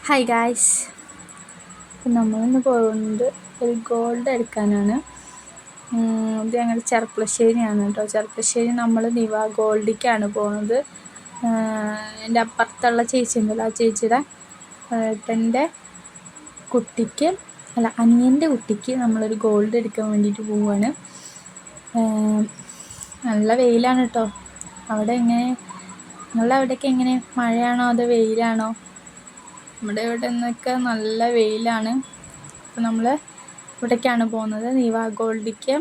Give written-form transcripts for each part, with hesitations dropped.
Hi guys, നമ്മളിന്ന് പോകുന്നത് ഒരു ഗോൾഡ് എടുക്കാനാണ്. ഇത് ഞങ്ങൾ ചെർപ്പളശ്ശേരിയാണ് കേട്ടോ. ചെർപ്പളശ്ശേരി നമ്മൾ നിവ ഗോൾഡിക്കാണ് പോകുന്നത്. എൻ്റെ അപ്പുറത്തുള്ള ചേച്ചി ഉണ്ടല്ലോ, ആ ചേച്ചിയുടെ ഏട്ടൻ്റെ കുട്ടിക്ക് അനിയൻ്റെ കുട്ടിക്ക് നമ്മളൊരു ഗോൾഡ് എടുക്കാൻ വേണ്ടിയിട്ട് പോവുകയാണ്. നല്ല വെയിലാണ് കേട്ടോ. നിങ്ങളുടെ അവിടെയൊക്കെ എങ്ങനെ, മഴയാണോ അതോ വെയിലാണോ? നമ്മുടെ ഇവിടെ നിന്നൊക്കെ നല്ല വെയിലാണ്. അപ്പോൾ നമ്മൾ ഇവിടേക്കാണ് പോകുന്നത്, നിവ ഗോൾഡിക്ക്.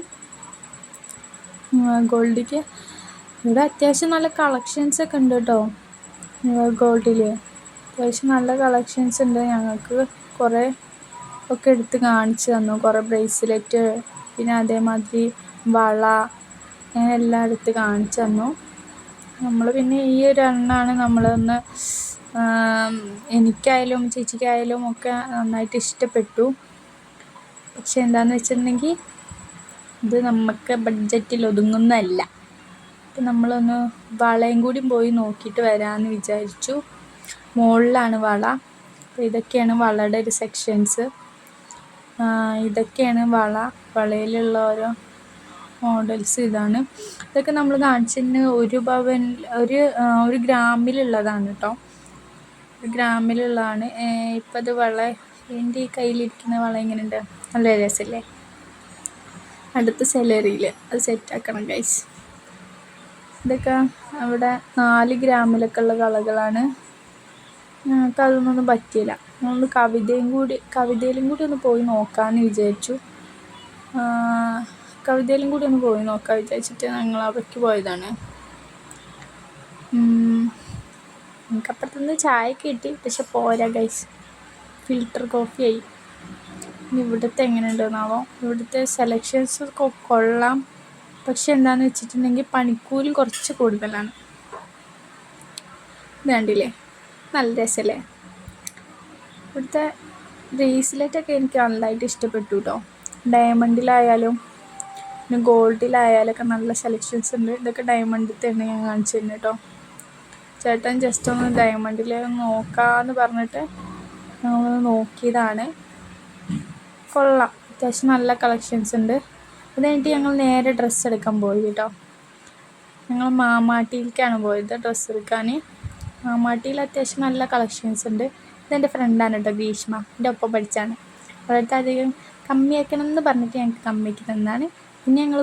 ഇവിടെ അത്യാവശ്യം നല്ല കളക്ഷൻസ് ഒക്കെ ഉണ്ട് കേട്ടോ. നിവ ഗോൾഡിൽ അത്യാവശ്യം നല്ല കളക്ഷൻസ് ഉണ്ട്. ഞങ്ങൾക്ക് കുറേ ഒക്കെ എടുത്ത് കാണിച്ചു തന്നു. കുറേ ബ്രേസ്ലെറ്റ്, പിന്നെ അതേമാതിരി വള, അങ്ങനെ എല്ലാം എടുത്ത് കാണിച്ചു തന്നു. നമ്മൾ പിന്നെ ഈ ഒരു എണ്ണമാണ് നമ്മളൊന്ന് എനിക്കായാലും ചേച്ചിക്കായാലും ഒക്കെ നന്നായിട്ട് ഇഷ്ടപ്പെട്ടു. പക്ഷെ എന്താണെന്ന് വെച്ചിട്ടുണ്ടെങ്കിൽ ഇത് നമുക്ക് ബഡ്ജറ്റിൽ ഒതുങ്ങുന്നതല്ല. അപ്പം നമ്മളൊന്ന് വളയും കൂടി പോയി നോക്കിയിട്ട് വരാമെന്ന് വിചാരിച്ചു. മുകളിലാണ് വള. അപ്പോൾ ഇതൊക്കെയാണ് വളയുടെ ഒരു സെക്ഷൻസ്. ഇതൊക്കെയാണ് വളയിലുള്ള ഓരോ മോഡൽസ്. ഇതാണ്, ഇതൊക്കെ നമ്മൾ കാണിച്ചതിന് ഒരു ഗ്രാമിലുള്ളതാണ് കേട്ടോ. ഗ്രാമിലുള്ളതാണ്. ഇപ്പം അത് എൻ്റെ ഈ കയ്യിലിരിക്കുന്ന വള എങ്ങനെയുണ്ട്, നല്ല രസമല്ലേ? അടുത്ത സാലറിയിൽ അത് സെറ്റാക്കണം ഗൈസ്. ഇതൊക്കെ അവിടെ 4 ഗ്രാമിലൊക്കെ ഉള്ള കളകളാണ്. ഞങ്ങൾക്ക് അതൊന്നും പറ്റിയില്ല. ഞങ്ങൾ കവിതയിലും കൂടി ഒന്ന് പോയി നോക്കാമെന്ന് വിചാരിച്ചു. കവിതയിലും കൂടി ഒന്ന് പോയി നോക്കാൻ വിചാരിച്ചിട്ട് ഞങ്ങൾ അവിടേക്ക് പോയതാണ്. നമുക്കപ്പുറത്തുനിന്ന് ചായ കിട്ടി, പക്ഷെ പോരാ ഗൈസ്, ഫിൽറ്റർ കോഫിയായി. ഇനി ഇവിടുത്തെ എങ്ങനെ ഉണ്ടെന്നാവോ. ഇവിടുത്തെ സെലക്ഷൻസ് കൊള്ളാം, പക്ഷെ എന്താണെന്ന് വെച്ചിട്ടുണ്ടെങ്കിൽ പണിക്കൂലി കുറച്ച് കൂടുതലാണ്. ഇത് കണ്ടില്ലേ, നല്ല രസമല്ലേ? ഇവിടുത്തെ ബ്രേസ്ലെറ്റൊക്കെ എനിക്ക് നല്ലതായിട്ട് ഇഷ്ടപ്പെട്ടു കേട്ടോ. ഡയമണ്ടിലായാലും പിന്നെ ഗോൾഡിലായാലൊക്കെ നല്ല സെലക്ഷൻസ് ഉണ്ട്. ഇതൊക്കെ ഡയമണ്ടിൽ ഞാൻ കാണിച്ചു തരുന്നത് കേട്ടോ. ചേട്ടൻ ജസ്റ്റ് ഒന്ന് ഡയമണ്ടിൽ നോക്കാമെന്ന് പറഞ്ഞിട്ട് ഞങ്ങളൊന്ന് നോക്കിയതാണ്. കൊള്ളാം, അത്യാവശ്യം നല്ല കളക്ഷൻസ് ഉണ്ട്. അത് കഴിഞ്ഞിട്ട് ഞങ്ങൾ നേരെ ഡ്രസ്സ് എടുക്കാൻ പോയി കേട്ടോ. ഞങ്ങൾ മാമാട്ടിയിലേക്കാണ് പോയത് ഡ്രസ്സ് എടുക്കാൻ. മാമാട്ടിയിൽ അത്യാവശ്യം നല്ല കളക്ഷൻസ് ഉണ്ട്. ഇതെൻ്റെ ഫ്രണ്ടാണ് കേട്ടോ, ഗ്രീഷ്മ, എൻ്റെ ഒപ്പം പഠിച്ചാണ്. അവരുടെ അധികം കമ്മിയാക്കണം എന്ന് പറഞ്ഞിട്ട് ഞങ്ങൾക്ക് കമ്മിയാക്കി തന്നതാണ്. പിന്നെ ഞങ്ങൾ